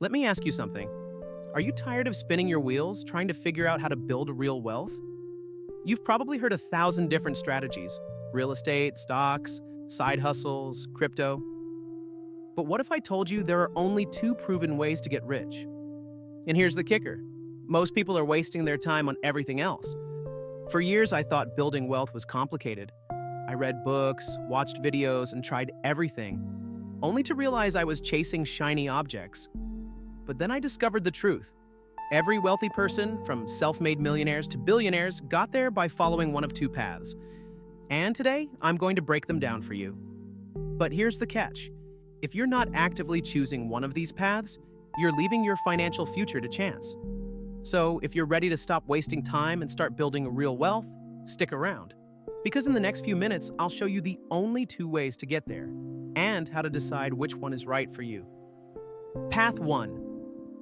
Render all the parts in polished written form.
Let me ask you something. Are you tired of spinning your wheels trying to figure out how to build real wealth? You've probably heard 1,000 different strategies: real estate, stocks, side hustles, crypto. But what if I told you there are only two proven ways to get rich? And here's the kicker: most people are wasting their time on everything else. For years, I thought building wealth was complicated. I read books, watched videos, and tried everything, only to realize I was chasing shiny objects. But then I discovered the truth. Every wealthy person, from self-made millionaires to billionaires, got there by following one of two paths. And today, I'm going to break them down for you. But here's the catch. If you're not actively choosing one of these paths, you're leaving your financial future to chance. So if you're ready to stop wasting time and start building real wealth, stick around. Because in the next few minutes, I'll show you the only two ways to get there, and how to decide which one is right for you. Path 1.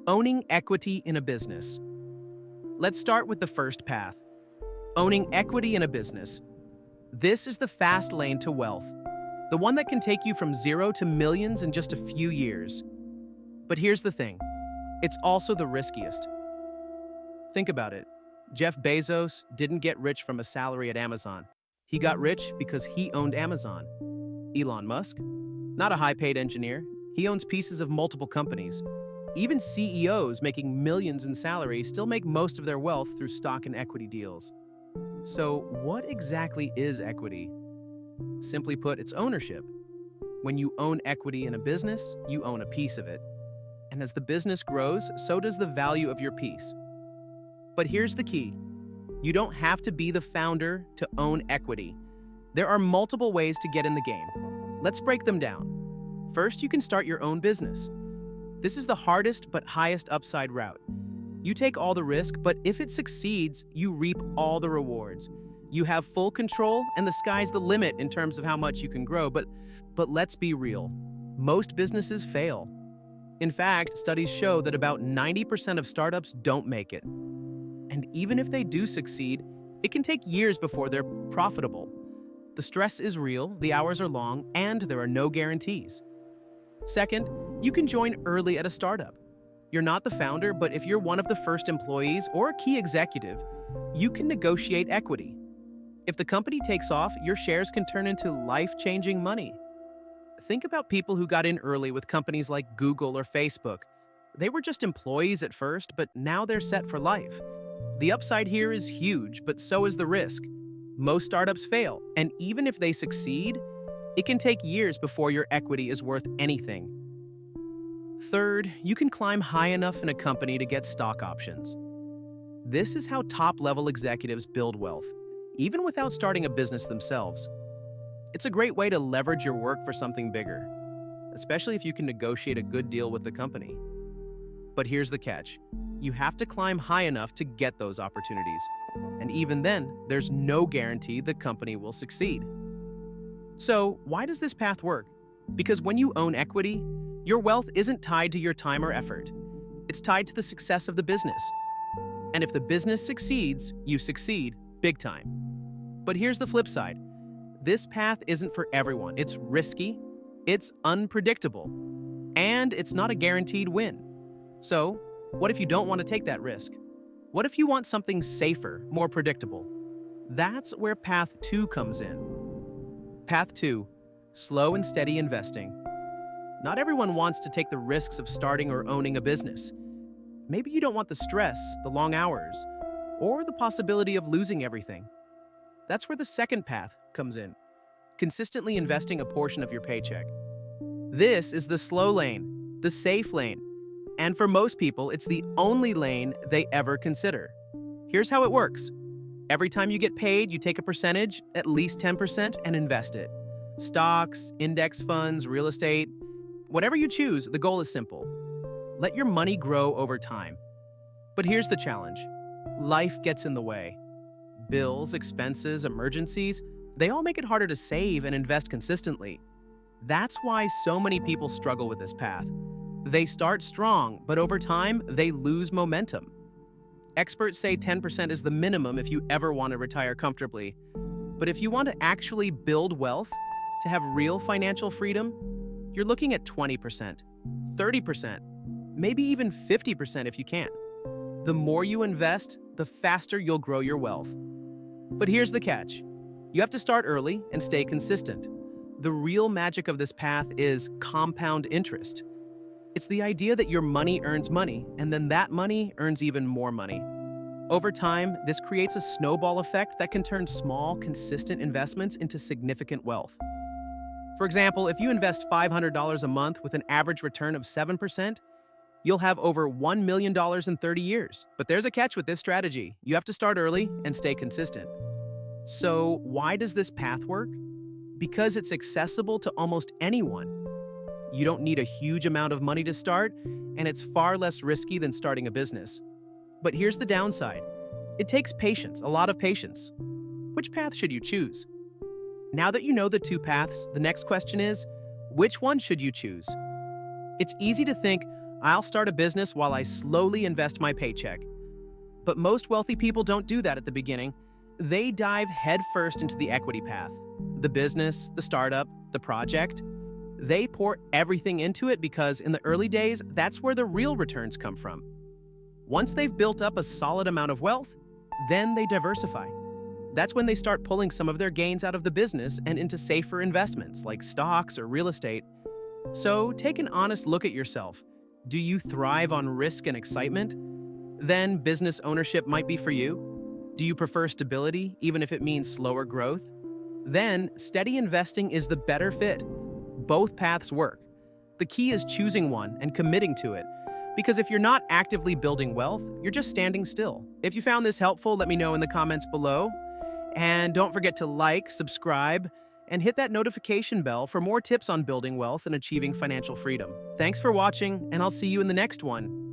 Owning equity in a business. Let's start with the first path. Owning equity in a business. This is the fast lane to wealth, the one that can take you from zero to millions in just a few years. But here's the thing, it's also the riskiest. Think about it. Jeff Bezos didn't get rich from a salary at Amazon. He got rich because he owned Amazon. Elon Musk, not a high-paid engineer, he owns pieces of multiple companies. Even CEOs making millions in salary still make most of their wealth through stock and equity deals. So what exactly is equity? Simply put, it's ownership. When you own equity in a business, you own a piece of it. And as the business grows, so does the value of your piece. But here's the key. You don't have to be the founder to own equity. There are multiple ways to get in the game. Let's break them down. First, you can start your own business. This is the hardest but highest upside route. You take all the risk, but if it succeeds, you reap all the rewards. You have full control, and the sky's the limit in terms of how much you can grow. But let's be real. Most businesses fail. In fact, studies show that about 90% of startups don't make it. And even if they do succeed, it can take years before they're profitable. The stress is real, the hours are long, and there are no guarantees. Second, you can join early at a startup. You're not the founder, but if you're one of the first employees or a key executive, you can negotiate equity. If the company takes off, your shares can turn into life-changing money. Think about people who got in early with companies like Google or Facebook. They were just employees at first, but now they're set for life. The upside here is huge, but so is the risk. Most startups fail, and even if they succeed, it can take years before your equity is worth anything. Third, you can climb high enough in a company to get stock options. This is how top-level executives build wealth, even without starting a business themselves. It's a great way to leverage your work for something bigger, especially if you can negotiate a good deal with the company. But here's the catch. You have to climb high enough to get those opportunities. And even then, there's no guarantee the company will succeed. So, why does this path work? Because when you own equity, your wealth isn't tied to your time or effort. It's tied to the success of the business. And if the business succeeds, you succeed big time. But here's the flip side. This path isn't for everyone. It's risky, it's unpredictable, and it's not a guaranteed win. So, what if you don't want to take that risk? What if you want something safer, more predictable? That's where Path 2 comes in. Path 2, slow and steady investing. Not everyone wants to take the risks of starting or owning a business. Maybe you don't want the stress, the long hours, or the possibility of losing everything. That's where the second path comes in, consistently investing a portion of your paycheck. This is the slow lane, the safe lane, and for most people, it's the only lane they ever consider. Here's how it works. Every time you get paid, you take a percentage, at least 10%, and invest it. Stocks, index funds, real estate, whatever you choose, the goal is simple. Let your money grow over time. But here's the challenge. Life gets in the way. Bills, expenses, emergencies, they all make it harder to save and invest consistently. That's why so many people struggle with this path. They start strong, but over time, they lose momentum. Experts say 10% is the minimum if you ever want to retire comfortably. But if you want to actually build wealth, to have real financial freedom, you're looking at 20%, 30%, maybe even 50% if you can. The more you invest, the faster you'll grow your wealth. But here's the catch. You have to start early and stay consistent. The real magic of this path is compound interest. It's the idea that your money earns money, and then that money earns even more money. Over time, this creates a snowball effect that can turn small, consistent investments into significant wealth. For example, if you invest $500 a month with an average return of 7%, you'll have over $1 million in 30 years. But there's a catch with this strategy. You have to start early and stay consistent. So why does this path work? Because it's accessible to almost anyone. You don't need a huge amount of money to start, and it's far less risky than starting a business. But here's the downside. It takes patience, a lot of patience. Which path should you choose? Now that you know the two paths, the next question is, which one should you choose? It's easy to think, I'll start a business while I slowly invest my paycheck. But most wealthy people don't do that at the beginning. They dive headfirst into the equity path. The business, the startup, the project. They pour everything into it because in the early days, that's where the real returns come from. Once they've built up a solid amount of wealth, then they diversify. That's when they start pulling some of their gains out of the business and into safer investments like stocks or real estate. So take an honest look at yourself. Do you thrive on risk and excitement? Then business ownership might be for you. Do you prefer stability, even if it means slower growth? Then steady investing is the better fit. Both paths work. The key is choosing one and committing to it. Because if you're not actively building wealth, you're just standing still. If you found this helpful, let me know in the comments below. And don't forget to like, subscribe, and hit that notification bell for more tips on building wealth and achieving financial freedom. Thanks for watching, and I'll see you in the next one.